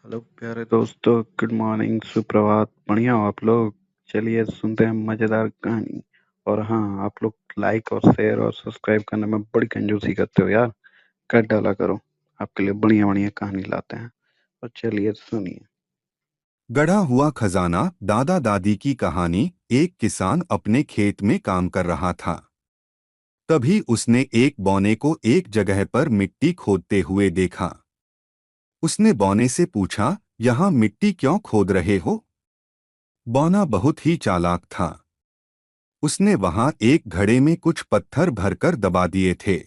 Hello प्यारे दोस्तों, good morning, सुप्रभात। बढ़िया हो आप लोग? चलिए सुनते हैं मजेदार कहानी। और हाँ, आप लोग लाइक और शेयर और सब्सक्राइब करने में बड़ी कंजूसी करते हो यार। कर डाला करो, आपके लिए बढ़िया बढ़िया कहानी लाते हैं। और चलिए सुनिए। गढ़ा हुआ खजाना। दादा दादी की कहानी। एक किसान अपने खेत में काम कर रहा था। तभी उसने एक बौने को एक जगह पर मिट्टी खोदते हुए देखा। उसने बौने से पूछा, यहाँ मिट्टी क्यों खोद रहे हो? बौना बहुत ही चालाक था। उसने वहां एक घड़े में कुछ पत्थर भरकर दबा दिए थे।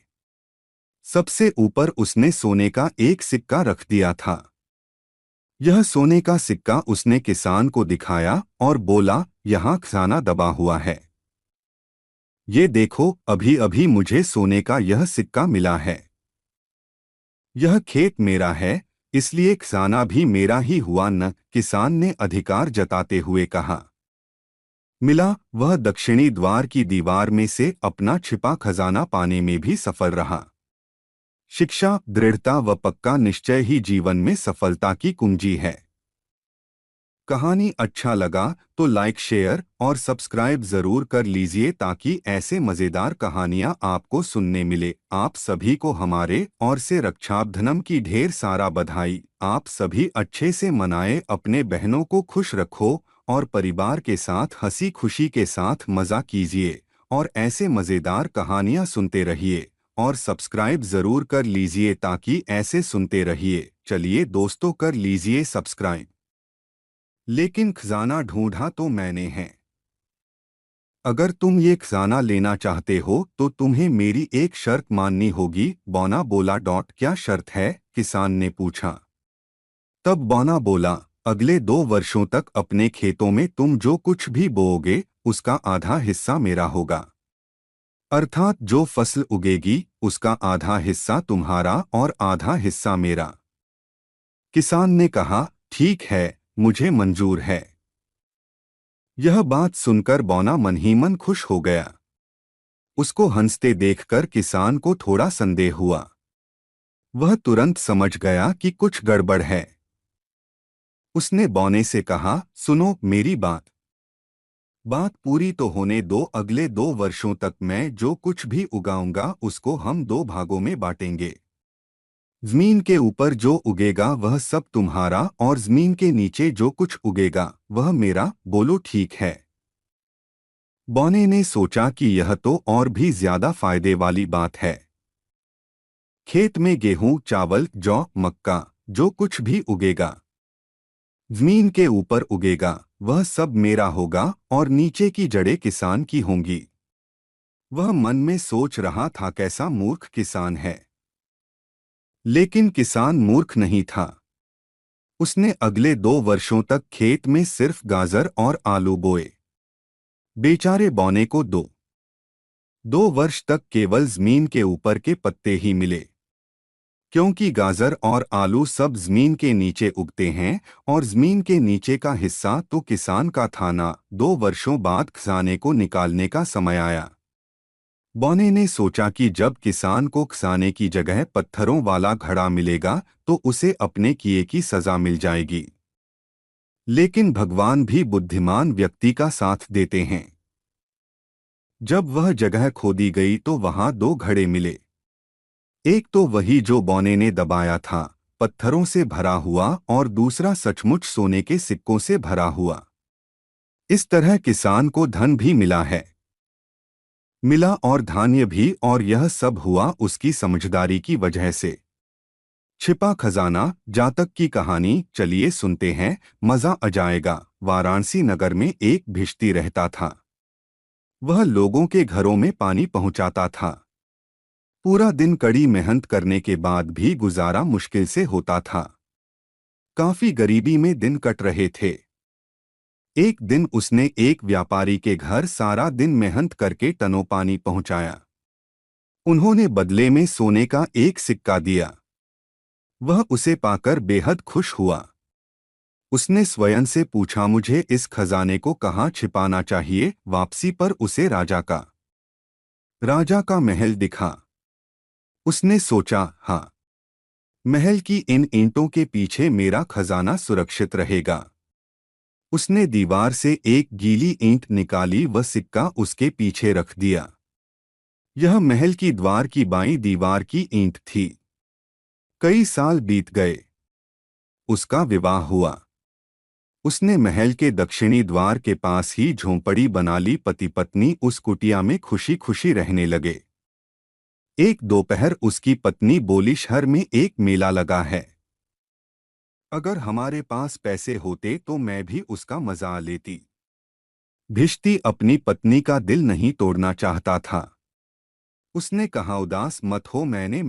सबसे ऊपर उसने सोने का एक सिक्का रख दिया था। यह सोने का सिक्का उसने किसान को दिखाया और बोला, यहाँ खजाना दबा हुआ है। ये देखो, अभी अभी मुझे सोने का यह सिक्का मिला है। यह खेत मेरा है, इसलिए खजाना भी मेरा ही हुआ न? किसान ने अधिकार जताते हुए कहा। मिला, वह दक्षिणी द्वार की दीवार में से अपना छिपा खजाना पाने में भी सफल रहा। शिक्षा, दृढ़ता व पक्का निश्चय ही जीवन में सफलता की कुंजी है। कहानी अच्छा लगा तो लाइक, शेयर और सब्सक्राइब जरूर कर लीजिए ताकि ऐसे मजेदार कहानियां आपको सुनने मिले। आप सभी को हमारे और से रक्षाबंधन की ढेर सारा बधाई। आप सभी अच्छे से मनाए, अपने बहनों को खुश रखो और परिवार के साथ हंसी खुशी के साथ मजा कीजिए। और ऐसे मजेदार कहानियां सुनते रहिए और सब्सक्राइब जरूर कर लीजिए ताकि ऐसे सुनते रहिए। चलिए दोस्तों, कर लीजिए सब्सक्राइब। लेकिन खजाना ढूंढा तो मैंने है। अगर तुम ये खजाना लेना चाहते हो तो तुम्हें मेरी एक शर्त माननी होगी। बौना बोला। क्या शर्त है? किसान ने पूछा। तब बौना बोला, अगले 2 वर्षों तक अपने खेतों में तुम जो कुछ भी बोओगे उसका आधा हिस्सा मेरा होगा। अर्थात जो फसल उगेगी उसका आधा हिस्सा तुम्हारा और आधा हिस्सा मेरा। किसान ने कहा, ठीक है, मुझे मंजूर है। यह बात सुनकर बौना मन ही मन खुश हो गया। उसको हंसते देखकर किसान को थोड़ा संदेह हुआ। वह तुरंत समझ गया कि कुछ गड़बड़ है। उसने बौने से कहा, सुनो मेरी बात। बात पूरी तो होने दो। अगले 2 वर्षों तक मैं जो कुछ भी उगाऊंगा उसको हम 2 भागों में बांटेंगे। जमीन के ऊपर जो उगेगा वह सब तुम्हारा और जमीन के नीचे जो कुछ उगेगा वह मेरा। बोलो ठीक है? बौने ने सोचा कि यह तो और भी ज्यादा फायदे वाली बात है। खेत में गेहूं, चावल, जौ, मक्का जो कुछ भी उगेगा, जमीन के ऊपर उगेगा, वह सब मेरा होगा और नीचे की जड़ें किसान की होंगी। वह मन में सोच रहा था, कैसा मूर्ख किसान है। लेकिन किसान मूर्ख नहीं था। उसने अगले 2 वर्षों तक खेत में सिर्फ गाजर और आलू बोए। बेचारे बौने को 2 वर्ष तक केवल जमीन के ऊपर के पत्ते ही मिले, क्योंकि गाजर और आलू सब जमीन के नीचे उगते हैं और जमीन के नीचे का हिस्सा तो किसान का था ना। 2 वर्षों बाद खजाने को निकालने का समय आया। बौने ने सोचा कि जब किसान को खजाने की जगह पत्थरों वाला घड़ा मिलेगा तो उसे अपने किए की सजा मिल जाएगी। लेकिन भगवान भी बुद्धिमान व्यक्ति का साथ देते हैं। जब वह जगह खोदी गई तो वहां 2 घड़े मिले। एक तो वही जो बौने ने दबाया था, पत्थरों से भरा हुआ, और दूसरा सचमुच सोने के सिक्कों से भरा हुआ। इस तरह किसान को धन भी मिला है। मिला और धान्य भी, और यह सब हुआ उसकी समझदारी की वजह से। छिपा खजाना, जातक की कहानी चलिए सुनते हैं, मजा आ जाएगा। वाराणसी नगर में एक भिश्ती रहता था। वह लोगों के घरों में पानी पहुंचाता था। पूरा दिन कड़ी मेहनत करने के बाद भी गुजारा मुश्किल से होता था। काफी गरीबी में दिन कट रहे थे। एक दिन उसने एक व्यापारी के घर सारा दिन मेहनत करके टनों पानी पहुंचाया। उन्होंने बदले में सोने का एक सिक्का दिया। वह उसे पाकर बेहद खुश हुआ। उसने स्वयं से पूछा, मुझे इस खजाने को कहाँ छिपाना चाहिए? वापसी पर उसे राजा का महल दिखा। उसने सोचा, हाँ, महल की इन ईंटों के पीछे मेरा खजाना सुरक्षित रहेगा। उसने दीवार से एक गीली ईंट निकाली व सिक्का उसके पीछे रख दिया। यह महल की द्वार की बाईं दीवार की ईंट थी। कई साल बीत गए। उसका विवाह हुआ। उसने महल के दक्षिणी द्वार के पास ही झोंपड़ी बना ली। पति पत्नी उस कुटिया में खुशी खुशी रहने लगे। एक दोपहर उसकी पत्नी बोली, शहर में एक मेला लगा है। अगर हमारे पास पैसे होते तो मैं भी उसका मजा लेती। भिश्ती अपनी पत्नी का दिल नहीं तोड़ना चाहता था। उसने कहा, उदास मत हो, मैंने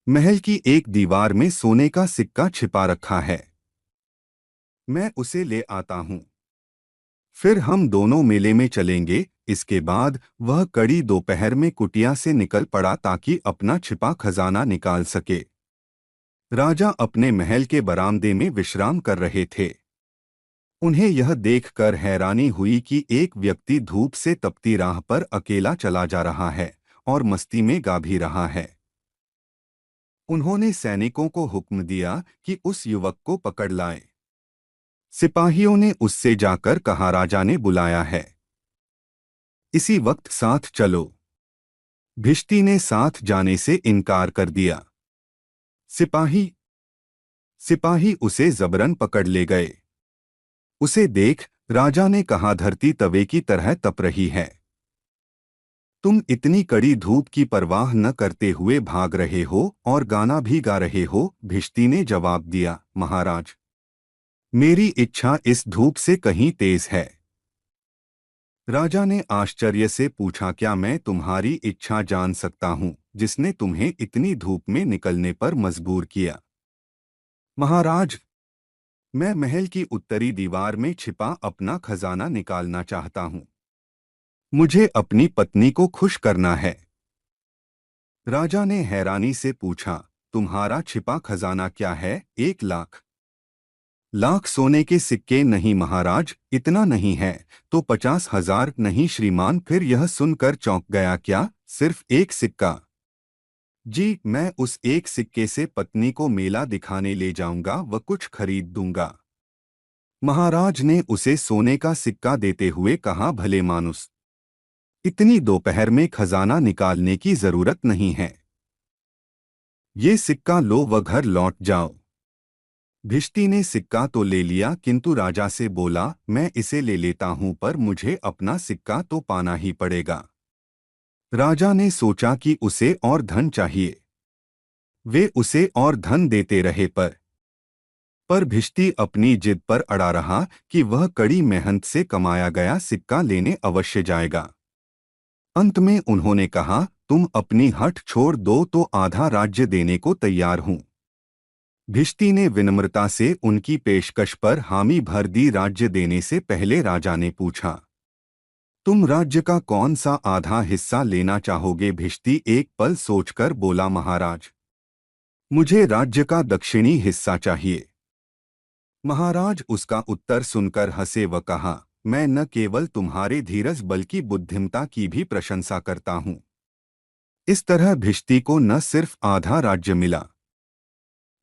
महल की एक दीवार में सोने का सिक्का छिपा रखा है। मैं उसे ले आता हूँ। फिर हम दोनों मेले में चलेंगे। इसके बाद वह कड़ी दोपहर में कुटिया से निकल पड़ा ताकि अपना छिपा खजाना निकाल सके। राजा अपने महल के बरामदे में विश्राम कर रहे थे। उन्हें यह देखकर हैरानी हुई कि एक व्यक्ति धूप से तपती राह पर अकेला चला जा रहा है और मस्ती में गा भी रहा है। उन्होंने सैनिकों को हुक्म दिया कि उस युवक को पकड़ लाएं। सिपाहियों ने उससे जाकर कहा, राजा ने बुलाया है, इसी वक्त साथ चलो। भिश्ती ने साथ जाने से इनकार कर दिया। सिपाही सिपाही उसे जबरन पकड़ ले गए। उसे देख राजा ने कहा, धरती तवे की तरह तप रही है। तुम इतनी कड़ी धूप की परवाह न करते हुए भाग रहे हो और गाना भी गा रहे हो। भिश्ती ने जवाब दिया, महाराज, मेरी इच्छा इस धूप से कहीं तेज है। राजा ने आश्चर्य से पूछा, क्या मैं तुम्हारी इच्छा जान सकता हूँ जिसने तुम्हें इतनी धूप में निकलने पर मजबूर किया? महाराज, मैं महल की उत्तरी दीवार में छिपा अपना खजाना निकालना चाहता हूँ। मुझे अपनी पत्नी को खुश करना है। राजा ने हैरानी से पूछा, तुम्हारा छिपा खजाना क्या है? 1 लाख। लाख सोने के सिक्के? नहीं महाराज, इतना नहीं है तो 50,000? नहीं श्रीमान। फिर यह सुनकर चौंक गया, क्या सिर्फ एक सिक्का? जी, मैं उस एक सिक्के से पत्नी को मेला दिखाने ले जाऊंगा व कुछ खरीद दूंगा। महाराज ने उसे सोने का सिक्का देते हुए कहा, भले मानुस, इतनी दोपहर में खजाना निकालने की जरूरत नहीं है। ये सिक्का लो व घर लौट जाओ। भिश्ती ने सिक्का तो ले लिया किंतु राजा से बोला, मैं इसे ले लेता हूं पर मुझे अपना सिक्का तो पाना ही पड़ेगा। राजा ने सोचा कि उसे और धन चाहिए। वे उसे और धन देते रहे पर भिश्ती अपनी जिद पर अड़ा रहा कि वह कड़ी मेहनत से कमाया गया सिक्का लेने अवश्य जाएगा। अंत में उन्होंने कहा, तुम अपनी हठ छोड़ दो तो आधा राज्य देने को तैयार हूं। भिश्ती ने विनम्रता से उनकी पेशकश पर हामी भर दी। राज्य देने से पहले राजा ने पूछा, तुम राज्य का कौन सा आधा हिस्सा लेना चाहोगे? भिश्ती एक पल सोचकर बोला, महाराज, मुझे राज्य का दक्षिणी हिस्सा चाहिए। महाराज उसका उत्तर सुनकर हंसे व कहा, मैं न केवल तुम्हारे धीरज बल्कि बुद्धिमता की भी प्रशंसा करता हूं। इस तरह भिश्ती को न सिर्फ आधा राज्य मिला।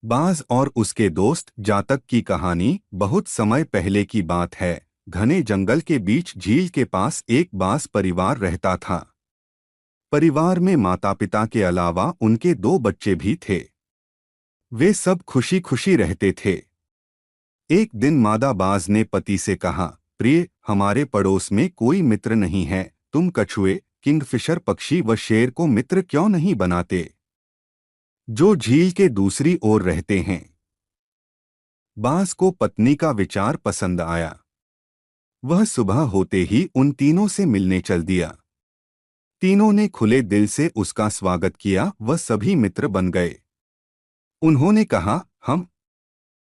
बाज और उसके दोस्त जातक की कहानी। बहुत समय पहले की बात है। घने जंगल के बीच झील के पास एक बास परिवार रहता था। परिवार में माता पिता के अलावा उनके 2 बच्चे भी थे। वे सब खुशी खुशी रहते थे। एक दिन मादा बाज ने पति से कहा, प्रिय, हमारे पड़ोस में कोई मित्र नहीं है। तुम कछुए, किंगफिशर पक्षी व शेर को मित्र क्यों नहीं बनाते, जो झील के दूसरी ओर रहते हैं? बाज को पत्नी का विचार पसंद आया। वह सुबह होते ही उन तीनों से मिलने चल दिया। तीनों ने खुले दिल से उसका स्वागत किया व सभी मित्र बन गए। उन्होंने कहा, हम